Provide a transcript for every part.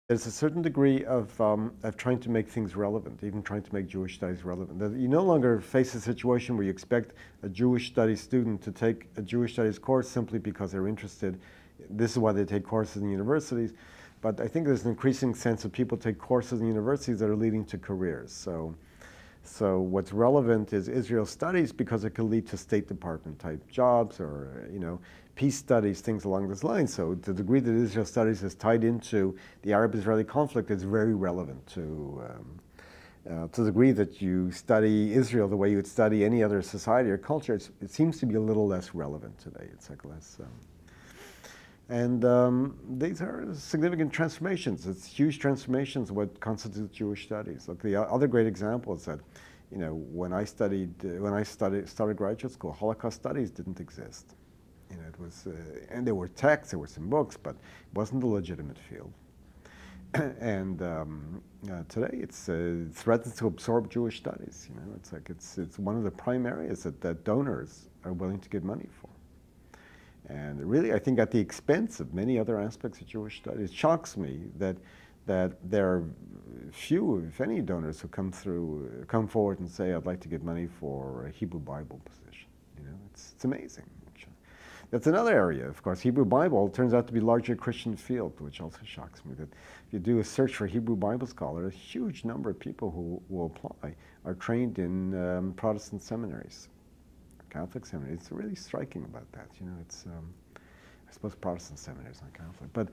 There's a certain degree of trying to make things relevant, even trying to make Jewish studies relevant. That you no longer face a situation where you expect a Jewish studies student to take a Jewish studies course simply because they're interested. This is why they take courses in universities. But I think there's an increasing sense of people take courses in universities that are leading to careers. So what's relevant is Israel studies because it can lead to State Department type jobs or, peace studies, things along this line. So to the degree that Israel studies is tied into the Arab-Israeli conflict, it's very relevant to the degree that you study Israel the way you would study any other society or culture. It seems to be a little less relevant today. It's like less. These are significant transformations. It's huge transformations what constitutes Jewish studies. Look, the other great example is that, when I started graduate school, Holocaust studies didn't exist. It was, and there were texts, there were some books, but it wasn't a legitimate field. And today it threatens to absorb Jewish studies. It's like it's one of the prime areas that donors are willing to give money for. And really, I think at the expense of many other aspects of Jewish studies, it shocks me that there are few, if any, donors who come forward and say, "I'd like to give money for a Hebrew Bible position." It's amazing. That's another area, of course. Hebrew Bible turns out to be largely a Christian field, which also shocks me. That if you do a search for Hebrew Bible scholar, a huge number of people who will apply are trained in Protestant seminaries, Catholic seminaries. It's really striking about that. It's I suppose Protestant seminaries, not Catholic, but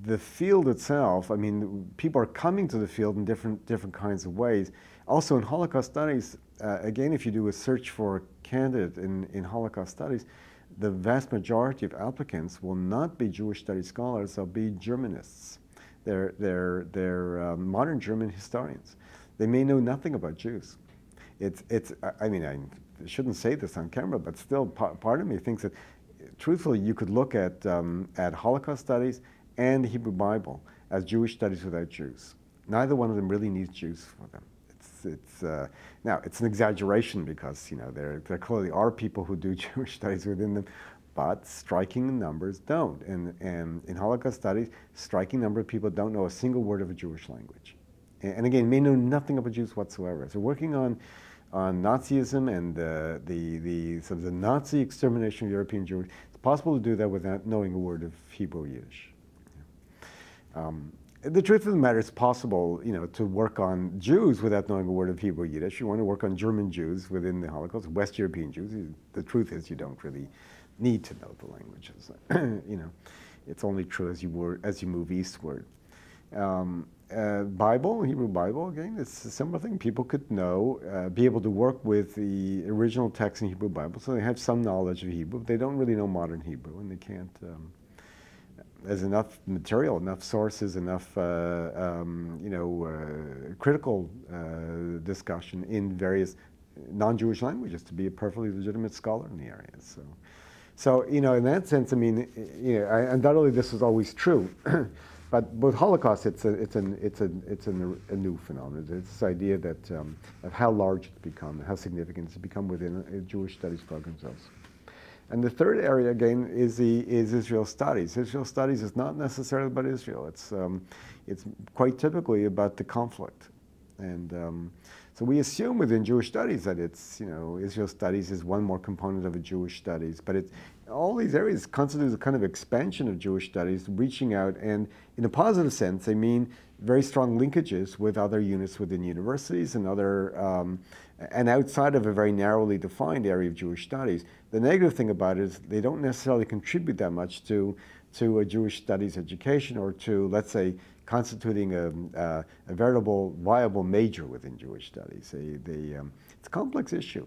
the field itself. I mean, people are coming to the field in different kinds of ways. Also in Holocaust studies, again, if you do a search for a candidate in Holocaust studies, the vast majority of applicants will not be Jewish studies scholars, they'll be Germanists. They're modern German historians. They may know nothing about Jews. I mean, I shouldn't say this on camera, but still part of me thinks that, truthfully, you could look at Holocaust studies and the Hebrew Bible as Jewish studies without Jews. Neither one of them really needs Jews for them. Now, it's an exaggeration because, there clearly are people who do Jewish studies within them, but striking numbers don't. And in Holocaust studies, striking number of people don't know a single word of a Jewish language. And again, may know nothing about Jews whatsoever. So working on Nazism and the Nazi extermination of European Jews, it's possible to do that without knowing a word of Hebrew or Yiddish. The truth of the matter, it's possible, to work on Jews without knowing a word of Hebrew or Yiddish. You want to work on German Jews within the Holocaust, West European Jews. The truth is, you don't really need to know the languages. It's only true as you move eastward. Bible, Hebrew Bible, again, it's a similar thing. People could know, be able to work with the original text in Hebrew Bible, so they have some knowledge of Hebrew. But they don't really know modern Hebrew, and they can't. There's enough material, enough sources, enough critical discussion in various non-Jewish languages to be a perfectly legitimate scholar in the area. So in that sense, I mean, undoubtedly this was always true, but with Holocaust, it's a new phenomenon. It's this idea that of how large it's become, how significant it's become within Jewish studies programs also. And the third area, again, is Israel studies. Israel studies is not necessarily about Israel. It's quite typically about the conflict. And so we assume within Jewish studies that it's, Israel studies is one more component of a Jewish studies. But all these areas constitute a kind of expansion of Jewish studies, reaching out. And in a positive sense, they mean very strong linkages with other units within universities and and outside of a very narrowly defined area of Jewish studies. The negative thing about it is they don't necessarily contribute that much to a Jewish studies education or to, let's say, constituting a veritable viable major within Jewish studies. It's a complex issue.